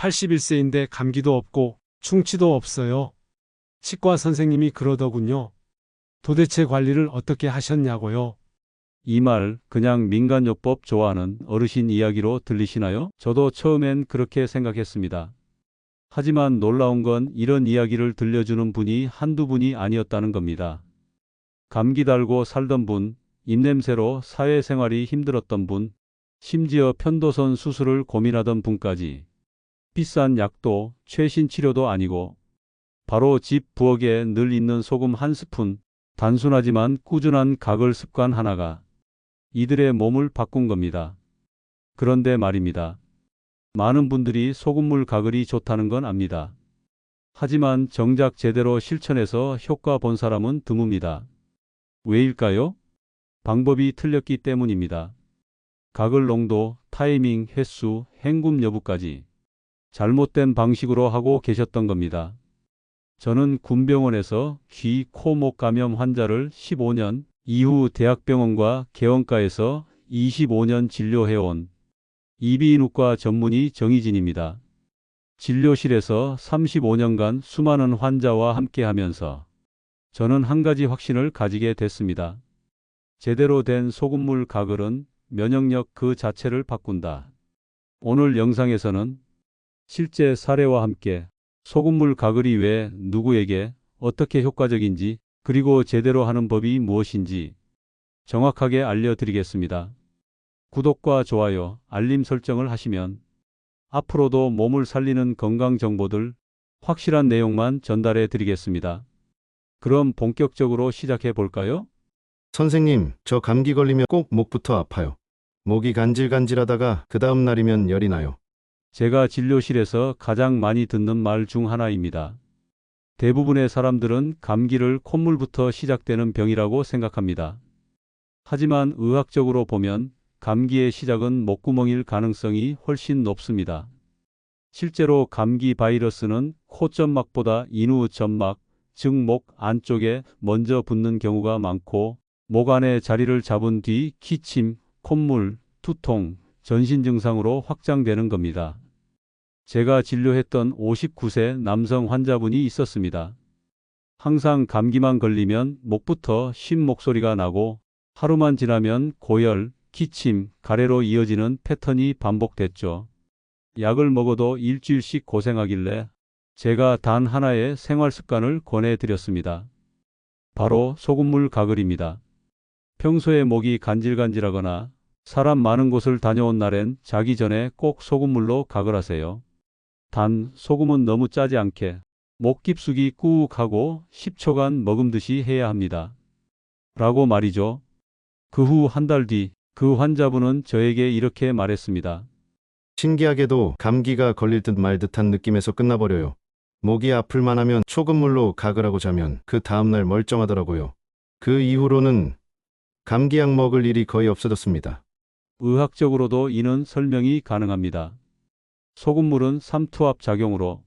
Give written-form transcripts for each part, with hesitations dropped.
81세인데 감기도 없고 충치도 없어요. 치과 선생님이 그러더군요. 도대체 관리를 어떻게 하셨냐고요? 이 말 그냥 민간요법 좋아하는 어르신 이야기로 들리시나요? 저도 처음엔 그렇게 생각했습니다. 하지만 놀라운 건 이런 이야기를 들려주는 분이 한두 분이 아니었다는 겁니다. 감기 달고 살던 분, 입냄새로 사회생활이 힘들었던 분, 심지어 편도선 수술을 고민하던 분까지 비싼 약도 최신 치료도 아니고 바로 집 부엌에 늘 있는 소금 한 스푼, 단순하지만 꾸준한 가글 습관 하나가 이들의 몸을 바꾼 겁니다. 그런데 말입니다. 많은 분들이 소금물 가글이 좋다는 건 압니다. 하지만 정작 제대로 실천해서 효과 본 사람은 드뭅니다. 왜일까요? 방법이 틀렸기 때문입니다. 가글 농도, 타이밍, 횟수, 헹굼 여부까지 잘못된 방식으로 하고 계셨던 겁니다. 저는 군병원에서 귀, 코, 목 감염 환자를 15년, 이후 대학병원과 개원가에서 25년 진료해온 이비인후과 전문의 정희진입니다. 진료실에서 35년간 수많은 환자와 함께하면서 저는 한 가지 확신을 가지게 됐습니다. 제대로 된 소금물 가글은 면역력 그 자체를 바꾼다. 오늘 영상에서는 실제 사례와 함께 소금물 가글이 왜 누구에게 어떻게 효과적인지 그리고 제대로 하는 법이 무엇인지 정확하게 알려드리겠습니다. 구독과 좋아요, 알림 설정을 하시면 앞으로도 몸을 살리는 건강 정보들 확실한 내용만 전달해 드리겠습니다. 그럼 본격적으로 시작해 볼까요? 선생님, 저 감기 걸리면 꼭 목부터 아파요. 목이 간질간질하다가 그 다음 날이면 열이 나요. 제가 진료실에서 가장 많이 듣는 말 중 하나입니다. 대부분의 사람들은 감기를 콧물부터 시작되는 병이라고 생각합니다. 하지만 의학적으로 보면 감기의 시작은 목구멍일 가능성이 훨씬 높습니다. 실제로 감기 바이러스는 코점막보다 인후점막, 즉 목 안쪽에 먼저 붙는 경우가 많고 목 안에 자리를 잡은 뒤 기침, 콧물, 두통, 전신 증상으로 확장되는 겁니다. 제가 진료했던 59세 남성 환자분이 있었습니다. 항상 감기만 걸리면 목부터 쉰 목소리가 나고 하루만 지나면 고열, 기침, 가래로 이어지는 패턴이 반복됐죠. 약을 먹어도 일주일씩 고생하길래 제가 단 하나의 생활 습관을 권해드렸습니다. 바로 소금물 가글입니다. 평소에 목이 간질간질하거나 사람 많은 곳을 다녀온 날엔 자기 전에 꼭 소금물로 가글하세요. 단 소금은 너무 짜지 않게 목 깊숙이 꾹 하고 10초간 머금듯이 해야 합니다. 라고 말이죠. 그 후 한 달 뒤 그 환자분은 저에게 이렇게 말했습니다. 신기하게도 감기가 걸릴 듯 말 듯한 느낌에서 끝나버려요. 목이 아플만 하면 초급물로 가글하고 자면 그 다음날 멀쩡하더라고요. 그 이후로는 감기약 먹을 일이 거의 없어졌습니다. 의학적으로도 이는 설명이 가능합니다. 소금물은 삼투압 작용으로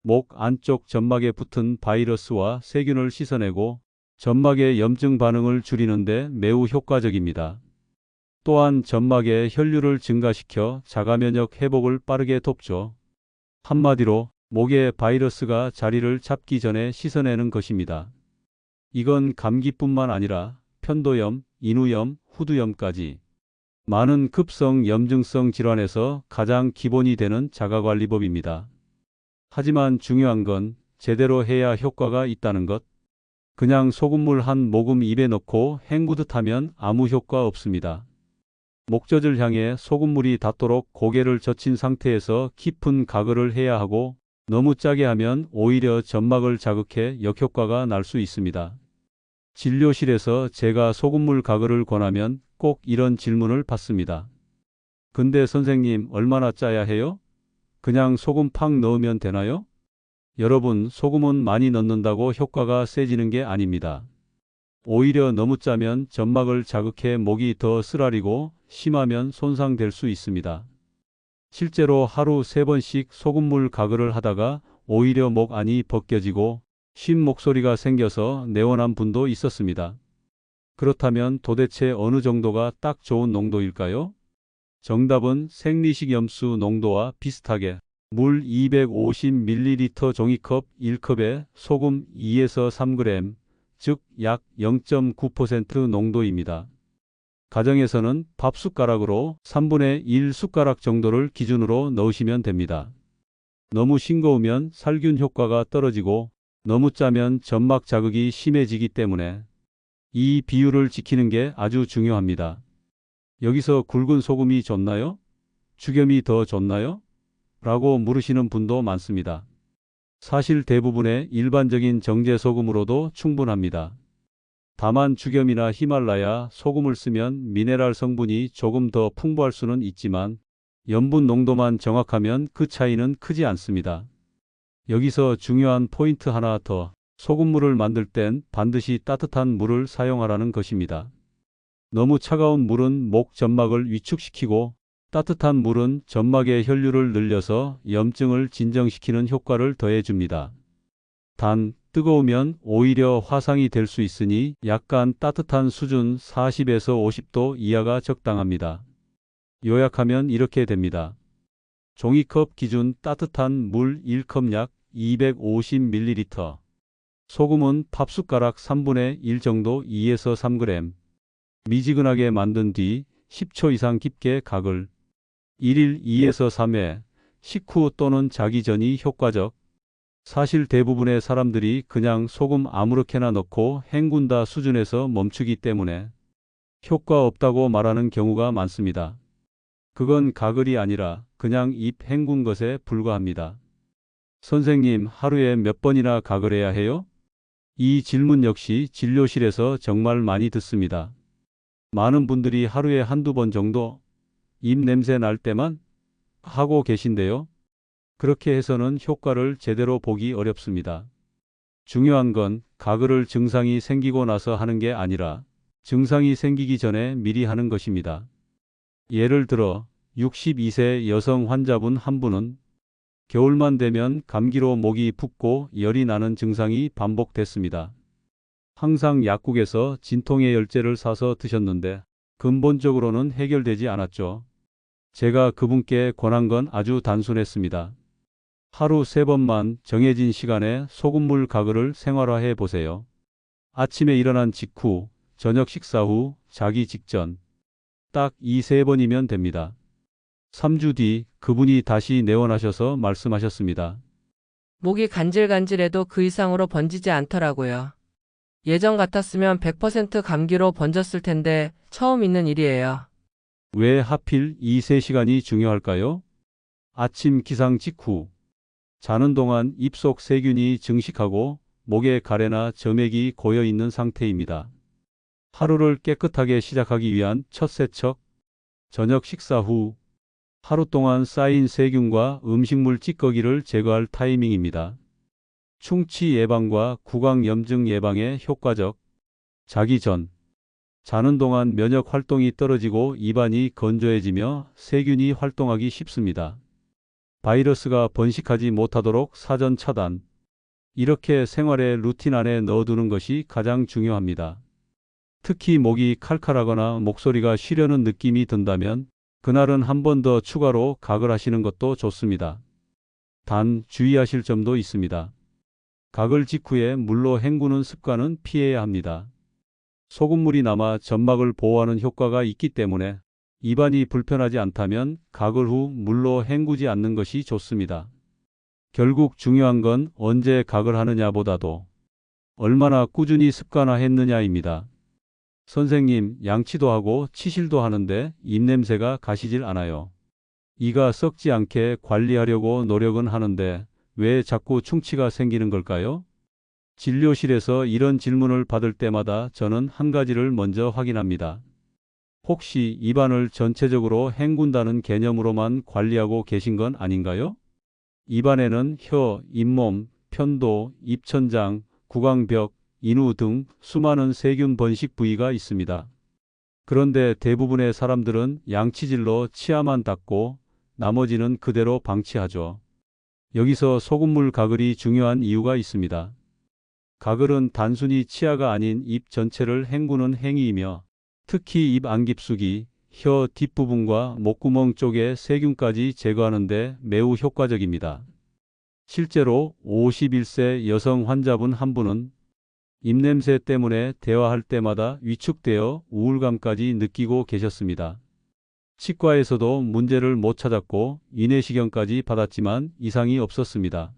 목 안쪽 점막에 붙은 바이러스와 세균을 씻어내고 점막의 염증 반응을 줄이는 데 매우 효과적입니다. 또한 점막의 혈류를 증가시켜 자가면역 회복을 빠르게 돕죠. 한마디로 목에 바이러스가 자리를 잡기 전에 씻어내는 것입니다. 이건 감기뿐만 아니라 편도염, 인후염, 후두염까지 많은 급성 염증성 질환에서 가장 기본이 되는 자가관리법입니다. 하지만 중요한 건 제대로 해야 효과가 있다는 것. 그냥 소금물 한 모금 입에 넣고 헹구듯 하면 아무 효과 없습니다. 목젖을 향해 소금물이 닿도록 고개를 젖힌 상태에서 깊은 가글을 해야 하고 너무 짜게 하면 오히려 점막을 자극해 역효과가 날 수 있습니다. 진료실에서 제가 소금물 가글을 권하면 꼭 이런 질문을 받습니다. 근데 선생님 얼마나 짜야 해요? 그냥 소금 팍 넣으면 되나요? 여러분, 소금은 많이 넣는다고 효과가 세지는 게 아닙니다. 오히려 너무 짜면 점막을 자극해 목이 더 쓰라리고 심하면 손상될 수 있습니다. 실제로 하루 3번씩 소금물 가글을 하다가 오히려 목 안이 벗겨지고 쉰 목소리가 생겨서 내원한 분도 있었습니다. 그렇다면 도대체 어느 정도가 딱 좋은 농도일까요? 정답은 생리식 염수 농도와 비슷하게 물 250ml 종이컵 1컵에 소금 2에서 3g, 즉 약 0.9% 농도입니다. 가정에서는 밥 숟가락으로 3분의 1 숟가락 정도를 기준으로 넣으시면 됩니다. 너무 싱거우면 살균 효과가 떨어지고 너무 짜면 점막 자극이 심해지기 때문에 이 비율을 지키는 게 아주 중요합니다. 여기서 굵은 소금이 좋나요? 죽염이 더 좋나요? 라고 물으시는 분도 많습니다. 사실 대부분의 일반적인 정제 소금으로도 충분합니다. 다만 죽염이나 히말라야 소금을 쓰면 미네랄 성분이 조금 더 풍부할 수는 있지만 염분 농도만 정확하면 그 차이는 크지 않습니다. 여기서 중요한 포인트 하나 더. 소금물을 만들 땐 반드시 따뜻한 물을 사용하라는 것입니다. 너무 차가운 물은 목 점막을 위축시키고 따뜻한 물은 점막의 혈류를 늘려서 염증을 진정시키는 효과를 더해줍니다. 단, 뜨거우면 오히려 화상이 될 수 있으니 약간 따뜻한 수준 40에서 50도 이하가 적당합니다. 요약하면 이렇게 됩니다. 종이컵 기준 따뜻한 물 1컵 약 250ml. 소금은 밥숟가락 3분의 1 정도 2에서 3g. 미지근하게 만든 뒤 10초 이상 깊게 각을 1일 2에서 3회 식후 또는 자기 전이 효과적. 사실 대부분의 사람들이 그냥 소금 아무렇게나 넣고 헹군다 수준에서 멈추기 때문에 효과 없다고 말하는 경우가 많습니다. 그건 가글이 아니라 그냥 입 헹군 것에 불과합니다. 선생님, 하루에 몇 번이나 가글해야 해요? 이 질문 역시 진료실에서 정말 많이 듣습니다. 많은 분들이 하루에 한두 번 정도 입 냄새 날 때만 하고 계신데요. 그렇게 해서는 효과를 제대로 보기 어렵습니다. 중요한 건 가글을 증상이 생기고 나서 하는 게 아니라 증상이 생기기 전에 미리 하는 것입니다. 예를 들어 62세 여성 환자분 한 분은 겨울만 되면 감기로 목이 붓고 열이 나는 증상이 반복됐습니다. 항상 약국에서 진통의 열제를 사서 드셨는데 근본적으로는 해결되지 않았죠. 제가 그분께 권한 건 아주 단순했습니다. 하루 3번만 정해진 시간에 소금물 가글을 생활화해 보세요. 아침에 일어난 직후, 저녁 식사 후, 자기 직전. 딱 이 3번이면 됩니다. 3주 뒤 그분이 다시 내원하셔서 말씀하셨습니다. 목이 간질간질해도 그 이상으로 번지지 않더라고요. 예전 같았으면 100% 감기로 번졌을 텐데 처음 있는 일이에요. 왜 하필 이 3시간이 중요할까요? 아침 기상 직후. 자는 동안 입속 세균이 증식하고 목에 가래나 점액이 고여 있는 상태입니다. 하루를 깨끗하게 시작하기 위한 첫 세척. 저녁 식사 후. 하루 동안 쌓인 세균과 음식물 찌꺼기를 제거할 타이밍입니다. 충치 예방과 구강염증 예방에 효과적. 자기 전. 자는 동안 면역 활동이 떨어지고 입안이 건조해지며 세균이 활동하기 쉽습니다. 바이러스가 번식하지 못하도록 사전 차단. 이렇게 생활의 루틴 안에 넣어두는 것이 가장 중요합니다. 특히 목이 칼칼하거나 목소리가 쉬려는 느낌이 든다면 그날은 한 번 더 추가로 가글 하시는 것도 좋습니다. 단 주의하실 점도 있습니다. 가글 직후에 물로 헹구는 습관은 피해야 합니다. 소금물이 남아 점막을 보호하는 효과가 있기 때문에 입안이 불편하지 않다면 가글 후 물로 헹구지 않는 것이 좋습니다. 결국 중요한 건 언제 가글 하느냐보다도 얼마나 꾸준히 습관화했느냐입니다. 선생님, 양치도 하고 치실도 하는데 입냄새가 가시질 않아요. 이가 썩지 않게 관리하려고 노력은 하는데 왜 자꾸 충치가 생기는 걸까요? 진료실에서 이런 질문을 받을 때마다 저는 한 가지를 먼저 확인합니다. 혹시 입안을 전체적으로 헹군다는 개념으로만 관리하고 계신 건 아닌가요? 입안에는 혀, 잇몸, 편도, 입천장, 구강벽, 인후 등 수많은 세균 번식 부위가 있습니다. 그런데 대부분의 사람들은 양치질로 치아만 닦고 나머지는 그대로 방치하죠. 여기서 소금물 가글이 중요한 이유가 있습니다. 가글은 단순히 치아가 아닌 입 전체를 헹구는 행위이며 특히 입 안깊숙이, 혀 뒷부분과 목구멍 쪽의 세균까지 제거하는 데 매우 효과적입니다. 실제로 51세 여성 환자분 한 분은 입냄새 때문에 대화할 때마다 위축되어 우울감까지 느끼고 계셨습니다. 치과에서도 문제를 못 찾았고 위내시경까지 받았지만 이상이 없었습니다.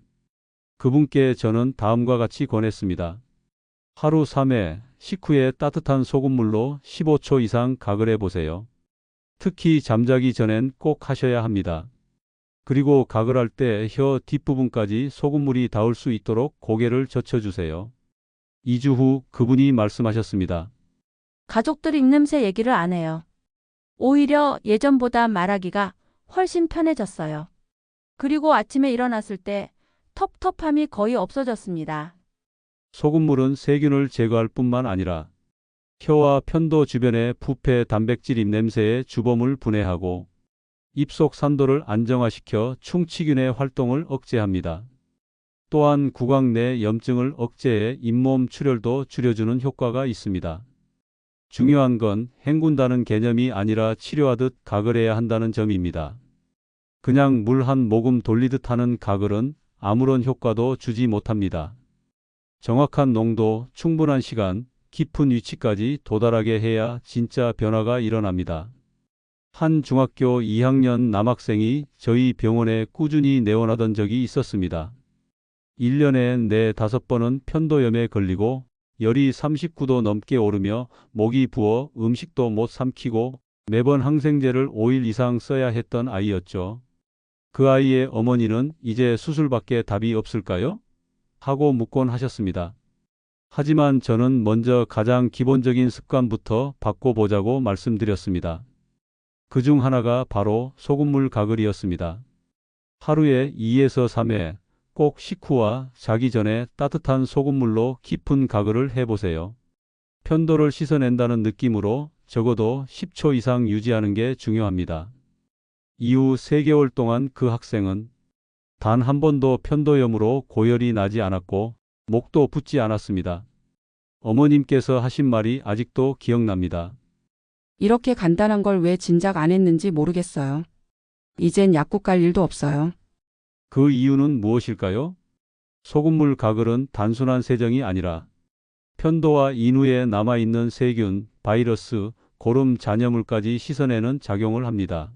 그분께 저는 다음과 같이 권했습니다. 하루 3회 식후에 따뜻한 소금물로 15초 이상 가글해 보세요. 특히 잠자기 전엔 꼭 하셔야 합니다. 그리고 가글할 때 혀 뒷부분까지 소금물이 닿을 수 있도록 고개를 젖혀주세요. 2주 후 그분이 말씀하셨습니다. 가족들 입냄새 얘기를 안 해요. 오히려 예전보다 말하기가 훨씬 편해졌어요. 그리고 아침에 일어났을 때 텁텁함이 거의 없어졌습니다. 소금물은 세균을 제거할 뿐만 아니라 혀와 편도 주변의 부패 단백질 입냄새의 주범을 분해하고 입속 산도를 안정화시켜 충치균의 활동을 억제합니다. 또한 구강 내 염증을 억제해 잇몸 출혈도 줄여주는 효과가 있습니다. 중요한 건 헹군다는 개념이 아니라 치료하듯 가글해야 한다는 점입니다. 그냥 물 한 모금 돌리듯 하는 가글은 아무런 효과도 주지 못합니다. 정확한 농도, 충분한 시간, 깊은 위치까지 도달하게 해야 진짜 변화가 일어납니다. 한 중학교 2학년 남학생이 저희 병원에 꾸준히 내원하던 적이 있었습니다. 1년에 4, 5번은 편도염에 걸리고 열이 39도 넘게 오르며 목이 부어 음식도 못 삼키고 매번 항생제를 5일 이상 써야 했던 아이였죠. 그 아이의 어머니는 이제 수술밖에 답이 없을까요? 하고 묻곤 하셨습니다. 하지만 저는 먼저 가장 기본적인 습관부터 바꿔보자고 말씀드렸습니다. 그중 하나가 바로 소금물 가글이었습니다. 하루에 2에서 3회 꼭 식후와 자기 전에 따뜻한 소금물로 깊은 가글을 해보세요. 편도를 씻어낸다는 느낌으로 적어도 10초 이상 유지하는 게 중요합니다. 이후 3개월 동안 그 학생은 단 한 번도 편도염으로 고열이 나지 않았고 목도 붓지 않았습니다. 어머님께서 하신 말이 아직도 기억납니다. 이렇게 간단한 걸 왜 진작 안 했는지 모르겠어요. 이젠 약국 갈 일도 없어요. 그 이유는 무엇일까요? 소금물 가글은 단순한 세정이 아니라 편도와 인후에 남아있는 세균, 바이러스, 고름 잔여물까지 씻어내는 작용을 합니다.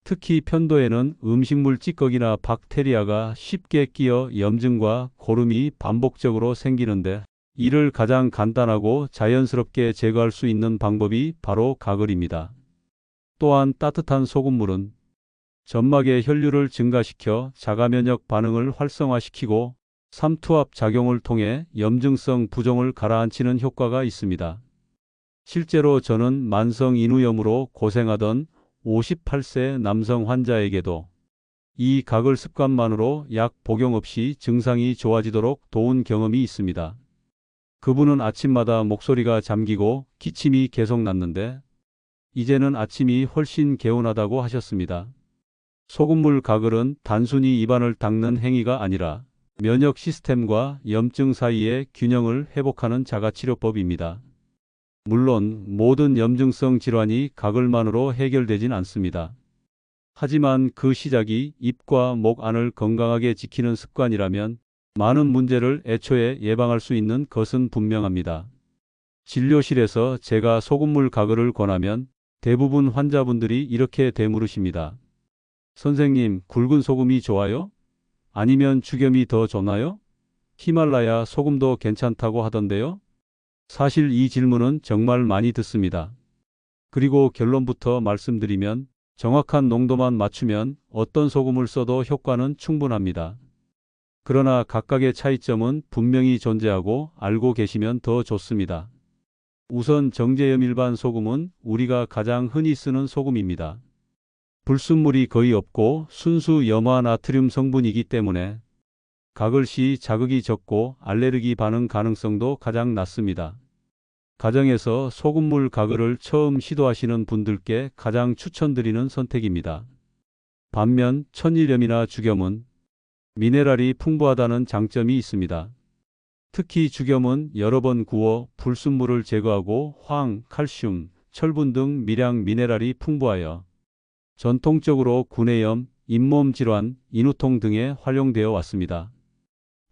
특히 편도에는 음식물 찌꺼기나 박테리아가 쉽게 끼어 염증과 고름이 반복적으로 생기는데 이를 가장 간단하고 자연스럽게 제거할 수 있는 방법이 바로 가글입니다. 또한 따뜻한 소금물은 점막의 혈류를 증가시켜 자가면역 반응을 활성화시키고 삼투압 작용을 통해 염증성 부종을 가라앉히는 효과가 있습니다. 실제로 저는 만성 인후염으로 고생하던 58세 남성 환자에게도 이 가글 습관만으로 약 복용 없이 증상이 좋아지도록 도운 경험이 있습니다. 그분은 아침마다 목소리가 잠기고 기침이 계속 났는데 이제는 아침이 훨씬 개운하다고 하셨습니다. 소금물 가글은 단순히 입안을 닦는 행위가 아니라 면역 시스템과 염증 사이의 균형을 회복하는 자가치료법입니다. 물론 모든 염증성 질환이 가글만으로 해결되진 않습니다. 하지만 그 시작이 입과 목 안을 건강하게 지키는 습관이라면 많은 문제를 애초에 예방할 수 있는 것은 분명합니다. 진료실에서 제가 소금물 가글을 권하면 대부분 환자분들이 이렇게 되물으십니다. 선생님, 굵은 소금이 좋아요? 아니면 죽염이 더 좋나요? 히말라야 소금도 괜찮다고 하던데요? 사실 이 질문은 정말 많이 듣습니다. 그리고 결론부터 말씀드리면 정확한 농도만 맞추면 어떤 소금을 써도 효과는 충분합니다. 그러나 각각의 차이점은 분명히 존재하고 알고 계시면 더 좋습니다. 우선 정제염 일반 소금은 우리가 가장 흔히 쓰는 소금입니다. 불순물이 거의 없고 순수 염화 나트륨 성분이기 때문에 가글 시 자극이 적고 알레르기 반응 가능성도 가장 낮습니다. 가정에서 소금물 가글을 처음 시도하시는 분들께 가장 추천드리는 선택입니다. 반면 천일염이나 죽염은 미네랄이 풍부하다는 장점이 있습니다. 특히 죽염은 여러 번 구워 불순물을 제거하고 황, 칼슘, 철분 등 미량 미네랄이 풍부하여 전통적으로 구내염, 잇몸 질환, 인후통 등에 활용되어 왔습니다.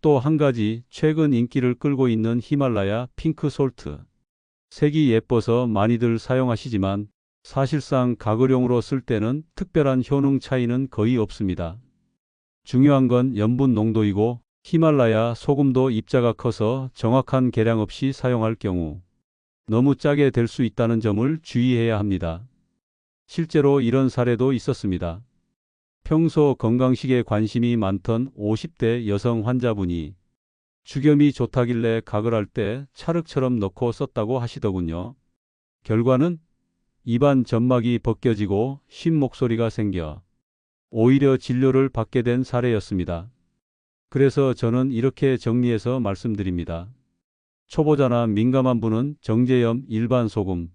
또 한 가지 최근 인기를 끌고 있는 히말라야 핑크 솔트. 색이 예뻐서 많이들 사용하시지만 사실상 가글용으로 쓸 때는 특별한 효능 차이는 거의 없습니다. 중요한 건 염분 농도이고 히말라야 소금도 입자가 커서 정확한 계량 없이 사용할 경우 너무 짜게 될 수 있다는 점을 주의해야 합니다. 실제로 이런 사례도 있었습니다. 평소 건강식에 관심이 많던 50대 여성 환자분이 주겸이 좋다길래 가글할 때 찰흙처럼 넣고 썼다고 하시더군요. 결과는 입안 점막이 벗겨지고 쉰 목소리가 생겨 오히려 진료를 받게 된 사례였습니다. 그래서 저는 이렇게 정리해서 말씀드립니다. 초보자나 민감한 분은 정제염 일반 소금,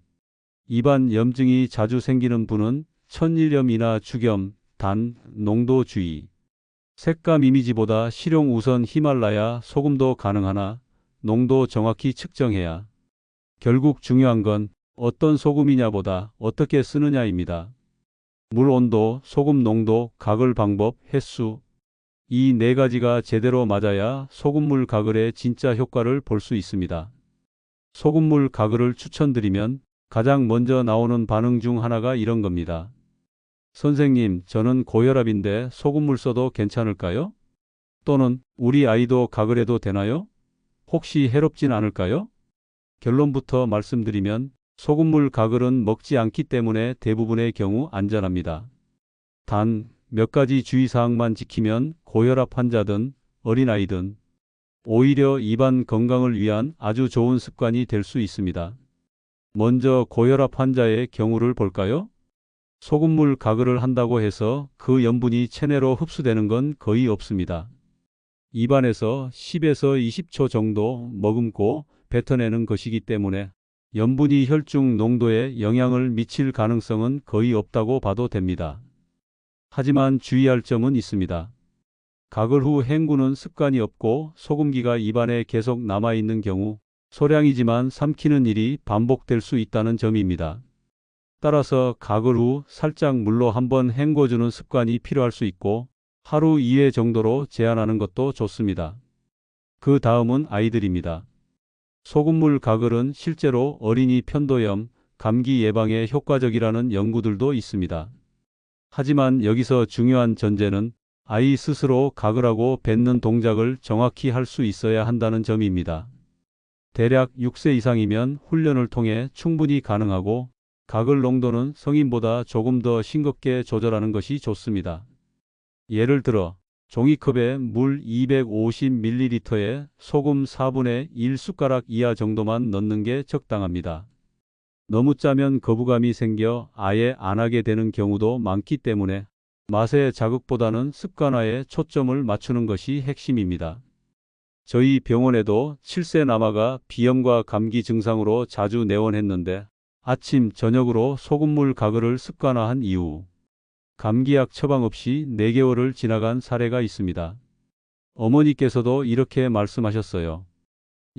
입안 염증이 자주 생기는 분은 천일염이나 주겸, 단, 농도 주의. 색감 이미지보다 실용 우선 히말라야 소금도 가능하나 농도 정확히 측정해야. 결국 중요한 건 어떤 소금이냐보다 어떻게 쓰느냐입니다. 물 온도, 소금 농도, 가글 방법, 횟수. 이 네 가지가 제대로 맞아야 소금물 가글의 진짜 효과를 볼 수 있습니다. 소금물 가글을 추천드리면 가장 먼저 나오는 반응 중 하나가 이런 겁니다. 선생님, 저는 고혈압인데 소금물 써도 괜찮을까요? 또는 우리 아이도 가글해도 되나요? 혹시 해롭진 않을까요? 결론부터 말씀드리면 소금물 가글은 먹지 않기 때문에 대부분의 경우 안전합니다. 단, 몇 가지 주의사항만 지키면 고혈압 환자든 어린아이든 오히려 입안 건강을 위한 아주 좋은 습관이 될 수 있습니다. 먼저 고혈압 환자의 경우를 볼까요? 소금물 가글을 한다고 해서 그 염분이 체내로 흡수되는 건 거의 없습니다. 입안에서 10에서 20초 정도 머금고 뱉어내는 것이기 때문에 염분이 혈중 농도에 영향을 미칠 가능성은 거의 없다고 봐도 됩니다. 하지만 주의할 점은 있습니다. 가글 후 헹구는 습관이 없고 소금기가 입안에 계속 남아있는 경우 소량이지만 삼키는 일이 반복될 수 있다는 점입니다. 따라서 가글 후 살짝 물로 한번 헹궈주는 습관이 필요할 수 있고 하루 2회 정도로 제한하는 것도 좋습니다. 그 다음은 아이들입니다. 소금물 가글은 실제로 어린이 편도염, 감기 예방에 효과적이라는 연구들도 있습니다. 하지만 여기서 중요한 전제는 아이 스스로 가글하고 뱉는 동작을 정확히 할 수 있어야 한다는 점입니다. 대략 6세 이상이면 훈련을 통해 충분히 가능하고 가글 농도는 성인보다 조금 더 싱겁게 조절하는 것이 좋습니다. 예를 들어 종이컵에 물 250ml에 소금 4분의 1 숟가락 이하 정도만 넣는 게 적당합니다. 너무 짜면 거부감이 생겨 아예 안 하게 되는 경우도 많기 때문에 맛의 자극보다는 습관화에 초점을 맞추는 것이 핵심입니다. 저희 병원에도 7세 남아가 비염과 감기 증상으로 자주 내원했는데 아침, 저녁으로 소금물 가글을 습관화한 이후 감기약 처방 없이 4개월을 지나간 사례가 있습니다. 어머니께서도 이렇게 말씀하셨어요.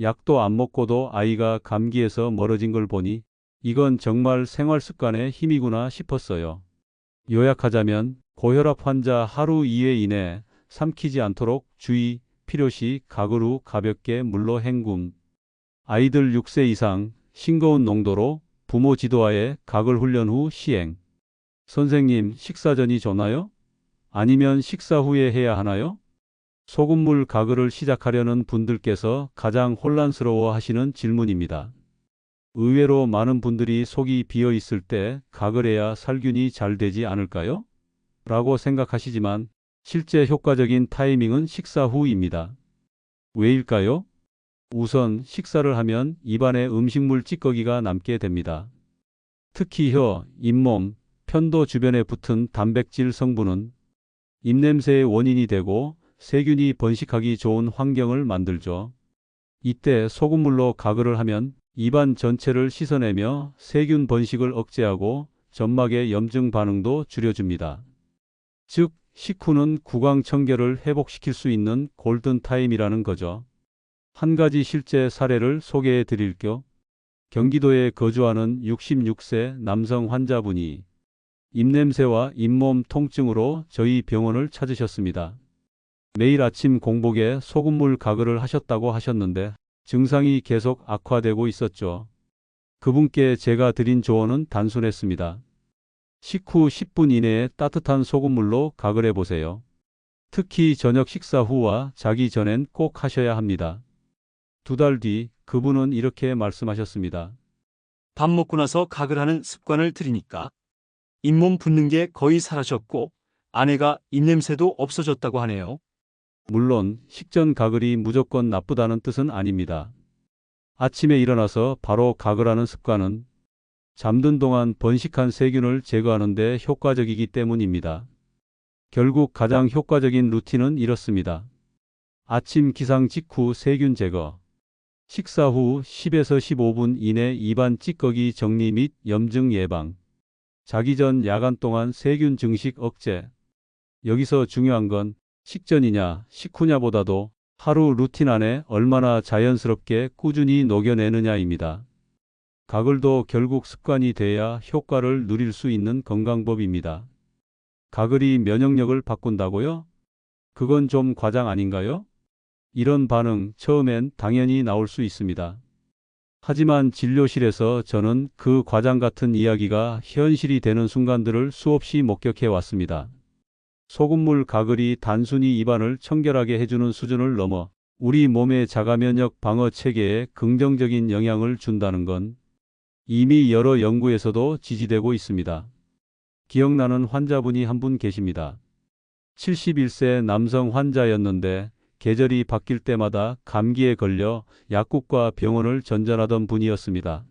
약도 안 먹고도 아이가 감기에서 멀어진 걸 보니 이건 정말 생활 습관의 힘이구나 싶었어요. 요약하자면 고혈압 환자 하루 2회 이내 삼키지 않도록 주의, 필요시 가글 후 가볍게 물로 헹굼. 아이들 6세 이상 싱거운 농도로 부모 지도하에 가글 훈련 후 시행. 선생님, 식사 전이 좋나요? 아니면 식사 후에 해야 하나요? 소금물 가글을 시작하려는 분들께서 가장 혼란스러워 하시는 질문입니다. 의외로 많은 분들이 속이 비어 있을 때 가글해야 살균이 잘 되지 않을까요? 라고 생각하시지만 실제 효과적인 타이밍은 식사 후입니다. 왜일까요? 우선 식사를 하면 입안에 음식물 찌꺼기가 남게 됩니다. 특히 혀, 잇몸, 편도 주변에 붙은 단백질 성분은 입냄새의 원인이 되고 세균이 번식하기 좋은 환경을 만들죠. 이때 소금물로 가글을 하면 입안 전체를 씻어내며 세균 번식을 억제하고 점막의 염증 반응도 줄여줍니다. 즉, 식후는 구강 청결을 회복시킬 수 있는 골든타임이라는 거죠. 한 가지 실제 사례를 소개해 드릴게요. 경기도에 거주하는 66세 남성 환자분이 입냄새와 잇몸 통증으로 저희 병원을 찾으셨습니다. 매일 아침 공복에 소금물 가글을 하셨다고 하셨는데 증상이 계속 악화되고 있었죠. 그분께 제가 드린 조언은 단순했습니다. 식후 10분 이내에 따뜻한 소금물로 가글해 보세요. 특히 저녁 식사 후와 자기 전엔 꼭 하셔야 합니다. 2달 뒤 그분은 이렇게 말씀하셨습니다. 밥 먹고 나서 가글하는 습관을 들이니까 잇몸 붓는 게 거의 사라졌고 아내가 입냄새도 없어졌다고 하네요. 물론 식전 가글이 무조건 나쁘다는 뜻은 아닙니다. 아침에 일어나서 바로 가글하는 습관은 잠든 동안 번식한 세균을 제거하는 데 효과적이기 때문입니다. 결국 가장 효과적인 루틴은 이렇습니다. 아침 기상 직후 세균 제거, 식사 후 10에서 15분 이내 입안 찌꺼기 정리 및 염증 예방, 자기 전 야간 동안 세균 증식 억제. 여기서 중요한 건 식전이냐 식후냐보다도 하루 루틴 안에 얼마나 자연스럽게 꾸준히 녹여내느냐입니다. 가글도 결국 습관이 돼야 효과를 누릴 수 있는 건강법입니다. 가글이 면역력을 바꾼다고요? 그건 좀 과장 아닌가요? 이런 반응 처음엔 당연히 나올 수 있습니다. 하지만 진료실에서 저는 그 과장 같은 이야기가 현실이 되는 순간들을 수없이 목격해 왔습니다. 소금물 가글이 단순히 입안을 청결하게 해주는 수준을 넘어 우리 몸의 자가면역 방어 체계에 긍정적인 영향을 준다는 건 이미 여러 연구에서도 지지되고 있습니다. 기억나는 환자분이 한 분 계십니다. 71세 남성 환자였는데 계절이 바뀔 때마다 감기에 걸려 약국과 병원을 전전하던 분이었습니다.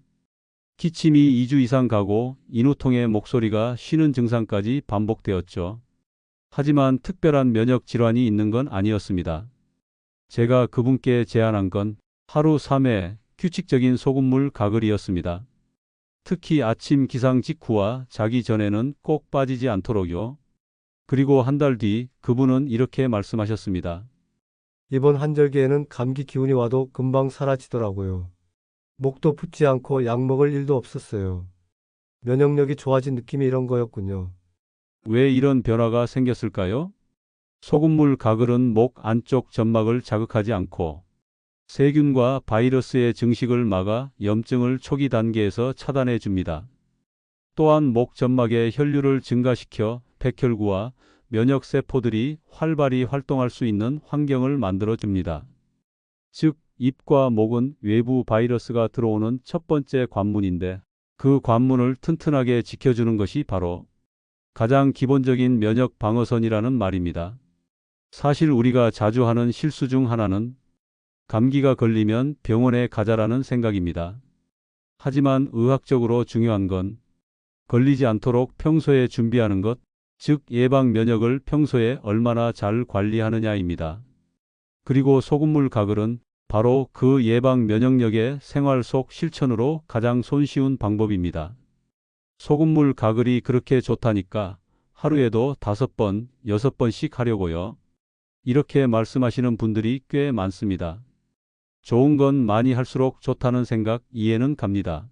기침이 2주 이상 가고 인후통의 목소리가 쉬는 증상까지 반복되었죠. 하지만 특별한 면역 질환이 있는 건 아니었습니다. 제가 그분께 제안한 건 하루 3회 규칙적인 소금물 가글이었습니다. 특히 아침 기상 직후와 자기 전에는 꼭 빠지지 않도록요. 그리고 한 달 뒤 그분은 이렇게 말씀하셨습니다. 이번 한절기에는 감기 기운이 와도 금방 사라지더라고요. 목도 붓지 않고 약 먹을 일도 없었어요. 면역력이 좋아진 느낌이 이런 거였군요. 왜 이런 변화가 생겼을까요? 소금물 가글은 목 안쪽 점막을 자극하지 않고 세균과 바이러스의 증식을 막아 염증을 초기 단계에서 차단해 줍니다. 또한 목 점막의 혈류를 증가시켜 백혈구와 면역세포들이 활발히 활동할 수 있는 환경을 만들어 줍니다. 즉, 입과 목은 외부 바이러스가 들어오는 첫 번째 관문인데 그 관문을 튼튼하게 지켜주는 것이 바로 가장 기본적인 면역 방어선이라는 말입니다. 사실 우리가 자주 하는 실수 중 하나는 감기가 걸리면 병원에 가자라는 생각입니다. 하지만 의학적으로 중요한 건 걸리지 않도록 평소에 준비하는 것, 즉 예방 면역을 평소에 얼마나 잘 관리하느냐입니다. 그리고 소금물 가글은 바로 그 예방 면역력의 생활 속 실천으로 가장 손쉬운 방법입니다. 소금물 가글이 그렇게 좋다니까 하루에도 5번, 6번씩 하려고요. 이렇게 말씀하시는 분들이 꽤 많습니다. 좋은 건 많이 할수록 좋다는 생각 이해는 갑니다.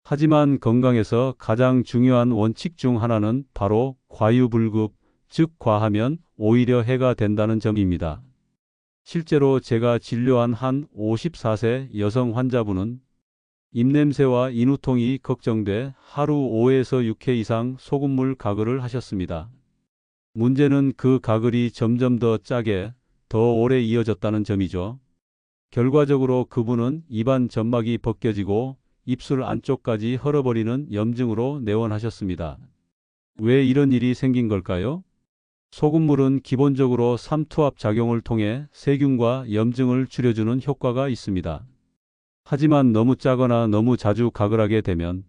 하지만 건강에서 가장 중요한 원칙 중 하나는 바로 과유불급, 즉 과하면 오히려 해가 된다는 점입니다. 실제로 제가 진료한 한 54세 여성 환자분은 입냄새와 인후통이 걱정돼 하루 5에서 6회 이상 소금물 가글을 하셨습니다. 문제는 그 가글이 점점 더 짜게, 더 오래 이어졌다는 점이죠. 결과적으로 그분은 입안 점막이 벗겨지고 입술 안쪽까지 헐어버리는 염증으로 내원하셨습니다. 왜 이런 일이 생긴 걸까요? 소금물은 기본적으로 삼투압 작용을 통해 세균과 염증을 줄여주는 효과가 있습니다. 하지만 너무 짜거나 너무 자주 가글하게 되면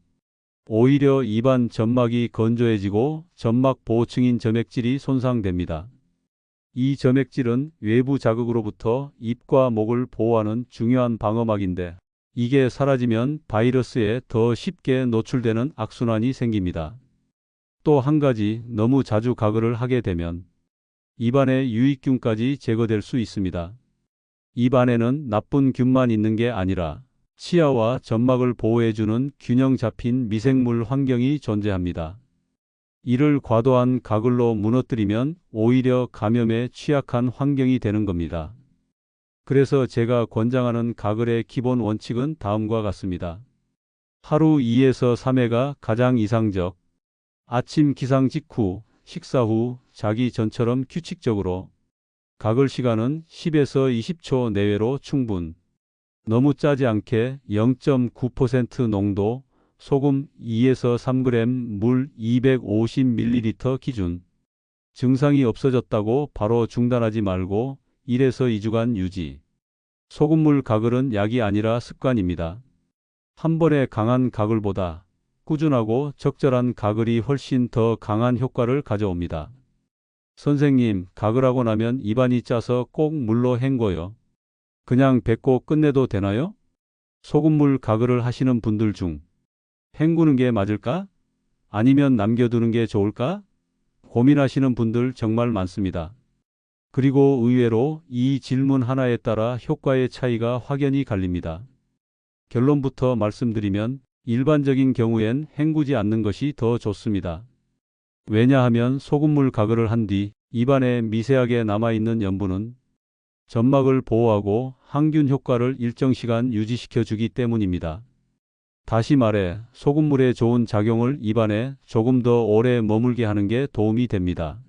오히려 입안 점막이 건조해지고 점막 보호층인 점액질이 손상됩니다. 이 점액질은 외부 자극으로부터 입과 목을 보호하는 중요한 방어막인데 이게 사라지면 바이러스에 더 쉽게 노출되는 악순환이 생깁니다. 또 한 가지, 너무 자주 가글을 하게 되면 입안의 유익균까지 제거될 수 있습니다. 입 안에는 나쁜 균만 있는 게 아니라 치아와 점막을 보호해주는 균형 잡힌 미생물 환경이 존재합니다. 이를 과도한 가글로 무너뜨리면 오히려 감염에 취약한 환경이 되는 겁니다. 그래서 제가 권장하는 가글의 기본 원칙은 다음과 같습니다. 하루 2에서 3회가 가장 이상적. 아침 기상 직후, 식사 후, 자기 전처럼 규칙적으로. 가글 시간은 10에서 20초 내외로 충분. 너무 짜지 않게 0.9% 농도, 소금 2에서 3g, 물 250ml 기준. 증상이 없어졌다고 바로 중단하지 말고 1에서 2주간 유지. 소금물 가글은 약이 아니라 습관입니다. 한 번의 강한 가글보다 꾸준하고 적절한 가글이 훨씬 더 강한 효과를 가져옵니다. 선생님, 가글하고 나면 입안이 짜서 꼭 물로 헹궈요. 그냥 뱉고 끝내도 되나요? 소금물 가글을 하시는 분들 중 헹구는 게 맞을까? 아니면 남겨두는 게 좋을까? 고민하시는 분들 정말 많습니다. 그리고 의외로 이 질문 하나에 따라 효과의 차이가 확연히 갈립니다. 결론부터 말씀드리면 일반적인 경우엔 헹구지 않는 것이 더 좋습니다. 왜냐하면 소금물 가글을 한 뒤 입안에 미세하게 남아있는 염분은 점막을 보호하고 항균 효과를 일정 시간 유지시켜 주기 때문입니다. 다시 말해 소금물의 좋은 작용을 입안에 조금 더 오래 머물게 하는 게 도움이 됩니다.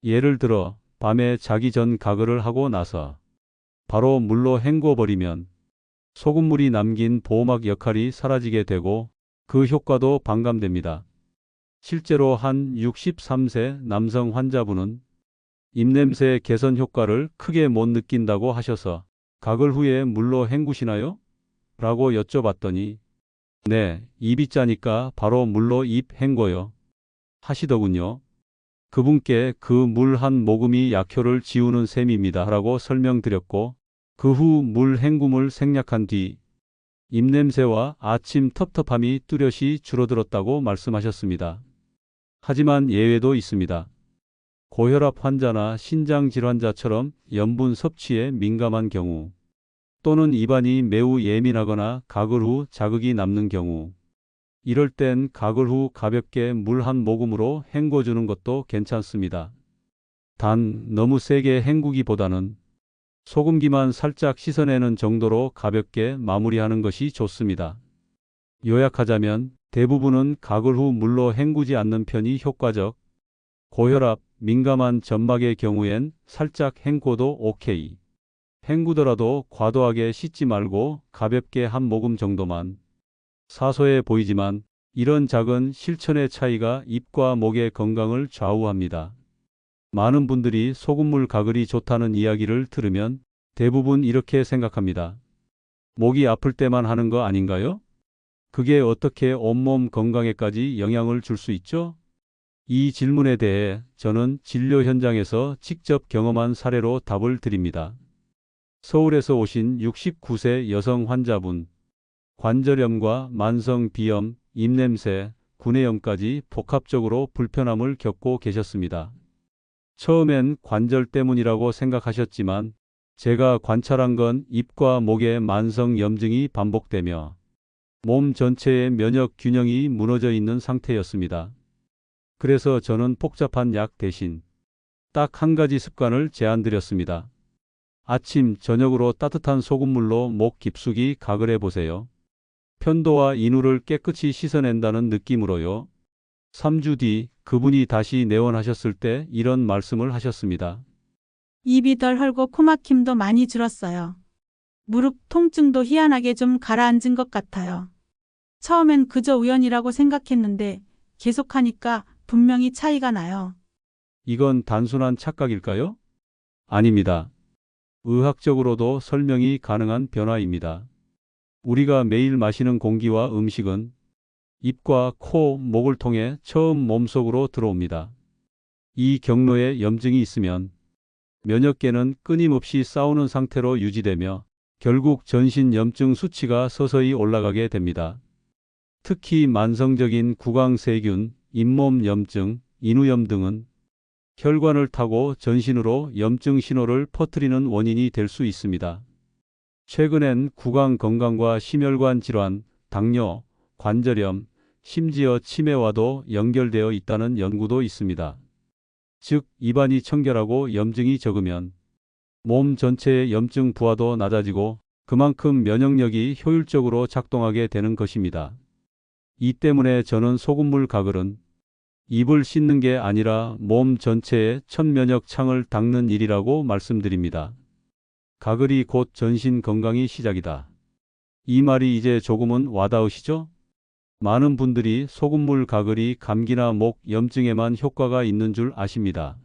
예를 들어 밤에 자기 전 가글을 하고 나서 바로 물로 헹궈 버리면 소금물이 남긴 보호막 역할이 사라지게 되고 그 효과도 반감됩니다. 실제로 한 63세 남성 환자분은 입냄새 개선 효과를 크게 못 느낀다고 하셔서 가글 후에 물로 헹구시나요? 라고 여쭤봤더니 네, 입이 짜니까 바로 물로 입 헹궈요. 하시더군요. 그분께 그 물 한 모금이 약효를 지우는 셈입니다. 라고 설명드렸고 그 후 물 헹굼을 생략한 뒤 입냄새와 아침 텁텁함이 뚜렷이 줄어들었다고 말씀하셨습니다. 하지만 예외도 있습니다. 고혈압 환자나 신장 질환자처럼 염분 섭취에 민감한 경우 또는 입안이 매우 예민하거나 가글 후 자극이 남는 경우 이럴 땐 가글 후 가볍게 물 한 모금으로 헹궈주는 것도 괜찮습니다. 단 너무 세게 헹구기보다는 소금기만 살짝 씻어내는 정도로 가볍게 마무리하는 것이 좋습니다. 요약하자면 대부분은 가글 후 물로 헹구지 않는 편이 효과적. 고혈압, 민감한 점막의 경우엔 살짝 헹궈도 오케이. 헹구더라도 과도하게 씻지 말고 가볍게 한 모금 정도만. 사소해 보이지만 이런 작은 실천의 차이가 입과 목의 건강을 좌우합니다. 많은 분들이 소금물 가글이 좋다는 이야기를 들으면 대부분 이렇게 생각합니다. 목이 아플 때만 하는 거 아닌가요? 그게 어떻게 온몸 건강에까지 영향을 줄 수 있죠? 이 질문에 대해 저는 진료 현장에서 직접 경험한 사례로 답을 드립니다. 서울에서 오신 69세 여성 환자분, 관절염과 만성 비염, 입냄새, 구내염까지 복합적으로 불편함을 겪고 계셨습니다. 처음엔 관절 때문이라고 생각하셨지만 제가 관찰한 건 입과 목의 만성 염증이 반복되며 몸 전체의 면역 균형이 무너져 있는 상태였습니다. 그래서 저는 복잡한 약 대신 딱 한 가지 습관을 제안드렸습니다. 아침, 저녁으로 따뜻한 소금물로 목 깊숙이 가글해 보세요. 편도와 인후를 깨끗이 씻어낸다는 느낌으로요. 3주 뒤 그분이 다시 내원하셨을 때 이런 말씀을 하셨습니다. 입이 덜 헐고 코막힘도 많이 줄었어요. 무릎 통증도 희한하게 좀 가라앉은 것 같아요. 처음엔 그저 우연이라고 생각했는데 계속하니까 분명히 차이가 나요. 이건 단순한 착각일까요? 아닙니다. 의학적으로도 설명이 가능한 변화입니다. 우리가 매일 마시는 공기와 음식은 입과 코, 목을 통해 처음 몸속으로 들어옵니다. 이 경로에 염증이 있으면 면역계는 끊임없이 싸우는 상태로 유지되며 결국 전신 염증 수치가 서서히 올라가게 됩니다. 특히 만성적인 구강세균, 잇몸 염증, 인후염 등은 혈관을 타고 전신으로 염증 신호를 퍼뜨리는 원인이 될 수 있습니다. 최근엔 구강 건강과 심혈관 질환, 당뇨, 관절염, 심지어 치매와도 연결되어 있다는 연구도 있습니다. 즉, 입안이 청결하고 염증이 적으면 몸 전체의 염증 부하도 낮아지고 그만큼 면역력이 효율적으로 작동하게 되는 것입니다. 이 때문에 저는 소금물 가글은 입을 씻는 게 아니라 몸 전체의 천면역 창을 닦는 일이라고 말씀드립니다. 가글이 곧 전신 건강이 시작이다. 이 말이 이제 조금은 와닿으시죠? 많은 분들이 소금물 가글이 감기나 목 염증에만 효과가 있는 줄 아십니다.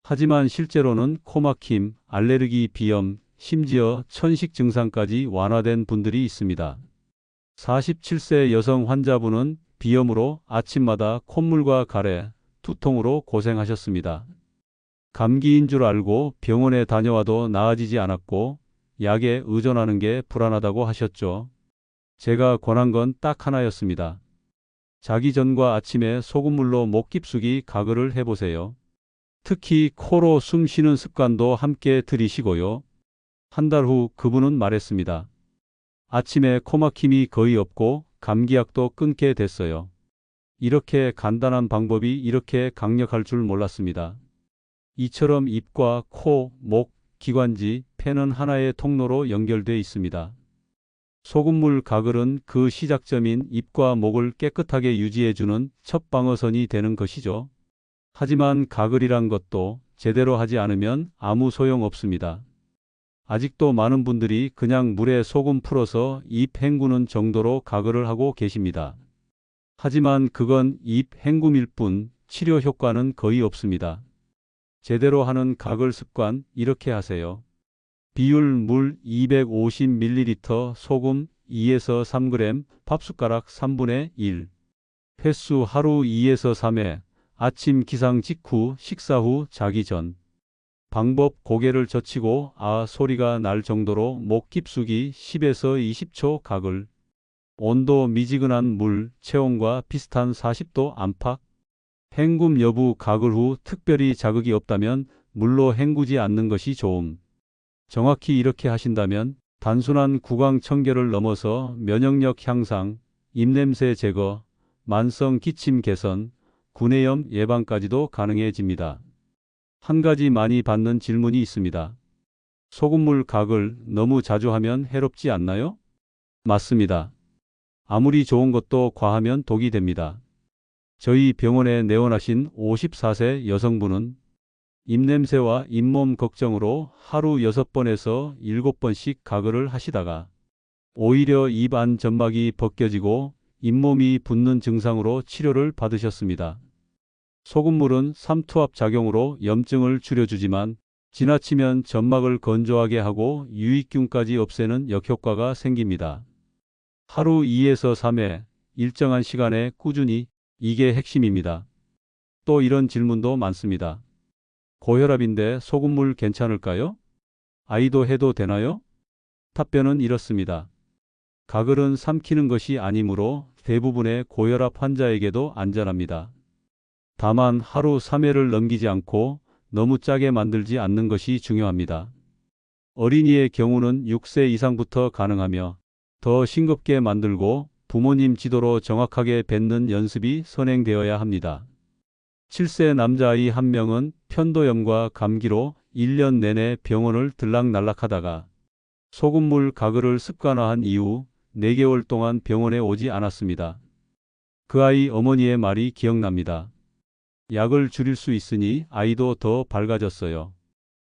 하지만 실제로는 코막힘, 알레르기, 비염, 심지어 천식 증상까지 완화된 분들이 있습니다. 47세 여성 환자분은 비염으로 아침마다 콧물과 가래, 두통으로 고생하셨습니다. 감기인 줄 알고 병원에 다녀와도 나아지지 않았고 약에 의존하는 게 불안하다고 하셨죠. 제가 권한 건 딱 하나였습니다. 자기 전과 아침에 소금물로 목 깊숙이 가글을 해보세요. 특히 코로 숨 쉬는 습관도 함께 들이시고요. 한 달 후 그분은 말했습니다. 아침에 코막힘이 거의 없고 감기약도 끊게 됐어요. 이렇게 간단한 방법이 이렇게 강력할 줄 몰랐습니다. 이처럼 입과 코, 목, 기관지, 폐는 하나의 통로로 연결돼 있습니다. 소금물 가글은 그 시작점인 입과 목을 깨끗하게 유지해주는 첫 방어선이 되는 것이죠. 하지만 가글이란 것도 제대로 하지 않으면 아무 소용 없습니다. 아직도 많은 분들이 그냥 물에 소금 풀어서 입 헹구는 정도로 가글을 하고 계십니다. 하지만 그건 입 헹굼일 뿐 치료 효과는 거의 없습니다. 제대로 하는 가글 습관 이렇게 하세요. 비율 물 250ml, 소금 2에서 3g, 밥숟가락 3분의 1. 횟수 하루 2에서 3회, 아침 기상 직후, 식사 후, 자기 전. 방법 고개를 젖히고 아 소리가 날 정도로 목 깊숙이 10에서 20초 가글. 온도 미지근한 물, 체온과 비슷한 40도 안팎. 헹굼 여부 가글 후 특별히 자극이 없다면 물로 헹구지 않는 것이 좋음. 정확히 이렇게 하신다면 단순한 구강 청결을 넘어서 면역력 향상, 입냄새 제거, 만성 기침 개선, 구내염 예방까지도 가능해집니다. 한 가지 많이 받는 질문이 있습니다. 소금물 가글 너무 자주 하면 해롭지 않나요? 맞습니다. 아무리 좋은 것도 과하면 독이 됩니다. 저희 병원에 내원하신 54세 여성분은 입냄새와 잇몸 걱정으로 하루 6번에서 7번씩 가글을 하시다가 오히려 입 안 점막이 벗겨지고 잇몸이 붓는 증상으로 치료를 받으셨습니다. 소금물은 삼투압 작용으로 염증을 줄여주지만 지나치면 점막을 건조하게 하고 유익균까지 없애는 역효과가 생깁니다. 하루 2에서 3회 일정한 시간에 꾸준히 이게 핵심입니다. 또 이런 질문도 많습니다. 고혈압인데 소금물 괜찮을까요? 아이도 해도 되나요? 답변은 이렇습니다. 가글은 삼키는 것이 아니므로 대부분의 고혈압 환자에게도 안전합니다. 다만 하루 3회를 넘기지 않고 너무 짜게 만들지 않는 것이 중요합니다. 어린이의 경우는 6세 이상부터 가능하며 더 싱겁게 만들고 부모님 지도로 정확하게 뱉는 연습이 선행되어야 합니다. 7세 남자아이 한 명은 편도염과 감기로 1년 내내 병원을 들락날락하다가 소금물 가글을 습관화한 이후 4개월 동안 병원에 오지 않았습니다. 그 아이 어머니의 말이 기억납니다. 약을 줄일 수 있으니 아이도 더 밝아졌어요.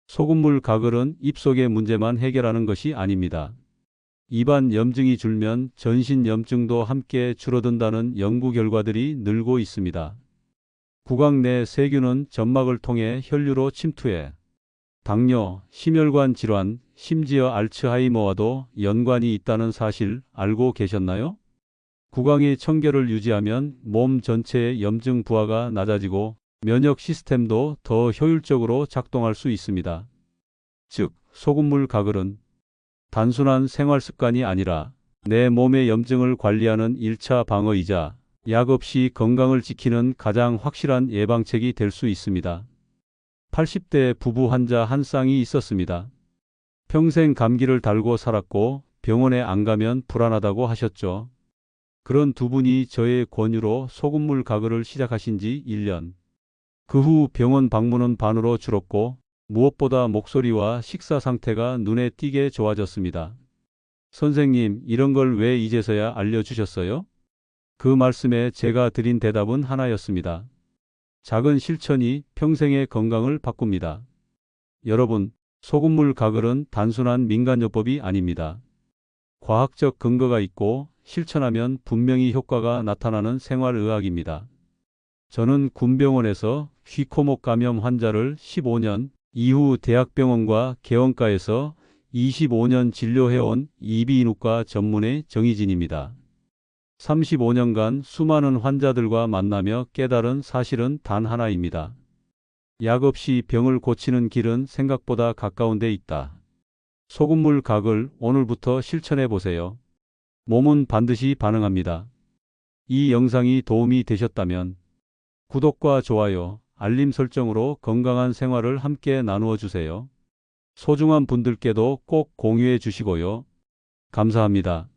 소금물 가글은 입속의 문제만 해결하는 것이 아닙니다. 입안 염증이 줄면 전신 염증도 함께 줄어든다는 연구 결과들이 늘고 있습니다. 구강 내 세균은 점막을 통해 혈류로 침투해 당뇨, 심혈관 질환, 심지어 알츠하이머와도 연관이 있다는 사실 알고 계셨나요? 구강의 청결을 유지하면 몸 전체의 염증 부하가 낮아지고 면역 시스템도 더 효율적으로 작동할 수 있습니다. 즉, 소금물 가글은 단순한 생활 습관이 아니라 내 몸의 염증을 관리하는 1차 방어이자 약 없이 건강을 지키는 가장 확실한 예방책이 될 수 있습니다. 80대 부부 환자 한 쌍이 있었습니다. 평생 감기를 달고 살았고 병원에 안 가면 불안하다고 하셨죠. 그런 두 분이 저의 권유로 소금물 가글을 시작하신 지 1년. 그 후 병원 방문은 반으로 줄었고 무엇보다 목소리와 식사 상태가 눈에 띄게 좋아졌습니다. 선생님, 이런 걸 왜 이제서야 알려주셨어요? 그 말씀에 제가 드린 대답은 하나였습니다. 작은 실천이 평생의 건강을 바꿉니다. 여러분, 소금물 가글은 단순한 민간요법이 아닙니다. 과학적 근거가 있고 실천하면 분명히 효과가 나타나는 생활의학입니다. 저는 군병원에서 귀코목 감염 환자를 15년, 이후 대학병원과 개원가에서 25년 진료해온 이비인후과 전문의 정희진입니다. 35년간 수많은 환자들과 만나며 깨달은 사실은 단 하나입니다. 약 없이 병을 고치는 길은 생각보다 가까운 데 있다. 소금물 가글 오늘부터 실천해 보세요. 몸은 반드시 반응합니다. 이 영상이 도움이 되셨다면 구독과 좋아요, 알림 설정으로 건강한 생활을 함께 나누어 주세요. 소중한 분들께도 꼭 공유해 주시고요. 감사합니다.